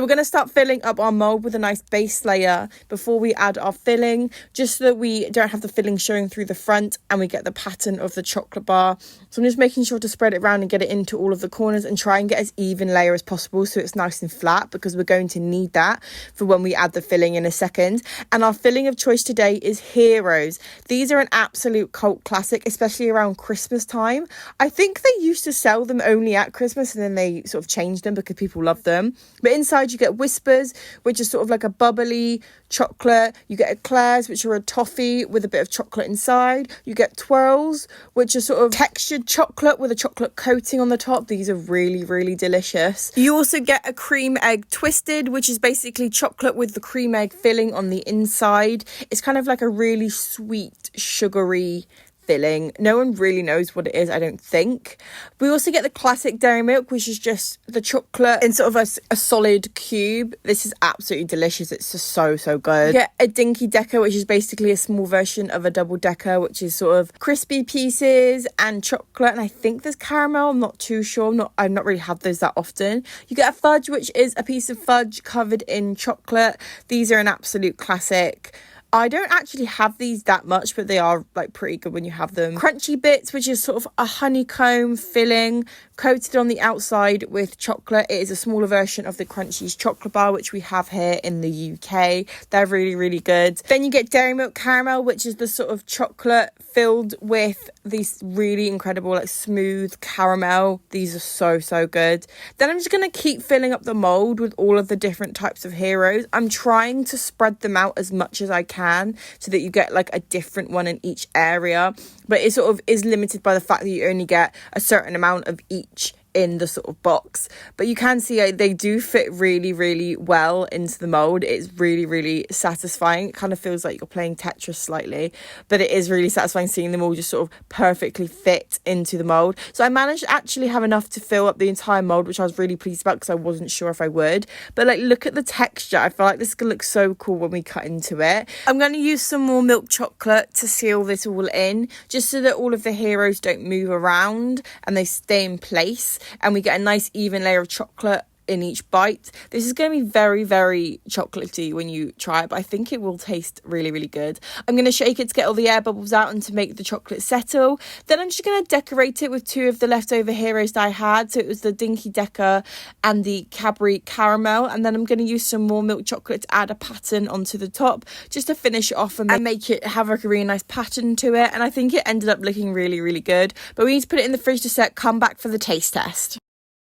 We're going to start filling up our mold with a nice base layer before we add our filling, just so that we don't have the filling showing through the front and we get the pattern of the chocolate bar. So I'm just making sure to spread it around and get it into all of the corners and try and get as even layer as possible so it's nice and flat, because we're going to need that for when we add the filling in a second. And our filling of choice today is Heroes. These are an absolute cult classic, especially around Christmas time. I think they used to sell them only at Christmas and then they sort of changed them because people love them. But inside you get Whispers, which is sort of like a bubbly chocolate. You get Eclairs, which are a toffee with a bit of chocolate inside. You get Twirls, which are sort of textured chocolate with a chocolate coating on the top. These are really, really delicious. You also get a Cream Egg Twisted, which is basically chocolate with the cream egg filling on the inside. It's kind of like a really sweet, sugary filling. No one really knows what it is, I don't think. We also get the classic Dairy Milk, which is just the chocolate in sort of a solid cube. This is absolutely delicious. It's just so good. You get a Dinky Decker, which is basically a small version of a double decker, which is sort of crispy pieces and chocolate, and I think there's caramel. I'm not too sure. I've not really had those that often. You get a Fudge, which is a piece of fudge covered in chocolate. These are an absolute classic. I don't actually have these that much, but they are like pretty good when you have them. Crunchy Bits, which is sort of a honeycomb filling coated on the outside with chocolate. It is a smaller version of the Crunchies chocolate bar, which we have here in the UK. They're really, really good. Then you get Dairy Milk Caramel, which is the sort of chocolate filled with these really incredible like smooth caramel. These are so good. Then I'm just going to keep filling up the mold with all of the different types of Heroes. I'm trying to spread them out as much as I can so that you get like a different one in each area, but it sort of is limited by the fact that you only get a certain amount of each in the sort of box. But you can see they do fit really, really well into the mold. It's really, really satisfying. It kind of feels like you're playing Tetris slightly, but it is really satisfying seeing them all just sort of perfectly fit into the mold. So I managed to actually have enough to fill up the entire mold, which I was really pleased about because I wasn't sure if I would. But like, look at the texture. I feel like this is gonna look so cool when we cut into it. I'm going to use some more milk chocolate to seal this all in, just so that all of the Heroes don't move around and they stay in place, and we get a nice even layer of chocolate in each bite. This is going to be very, very chocolatey when you try it, but I think it will taste really, really good. I'm going to shake it to get all the air bubbles out and to make the chocolate settle. Then I'm just going to decorate it with two of the leftover Heroes that I had. So it was the Dinky Decker and the Cadbury Caramel. And then I'm going to use some more milk chocolate to add a pattern onto the top, just to finish it off and make it have like a really nice pattern to it. And I think it ended up looking really, really good. But we need to put it in the fridge to set, come back for the taste test.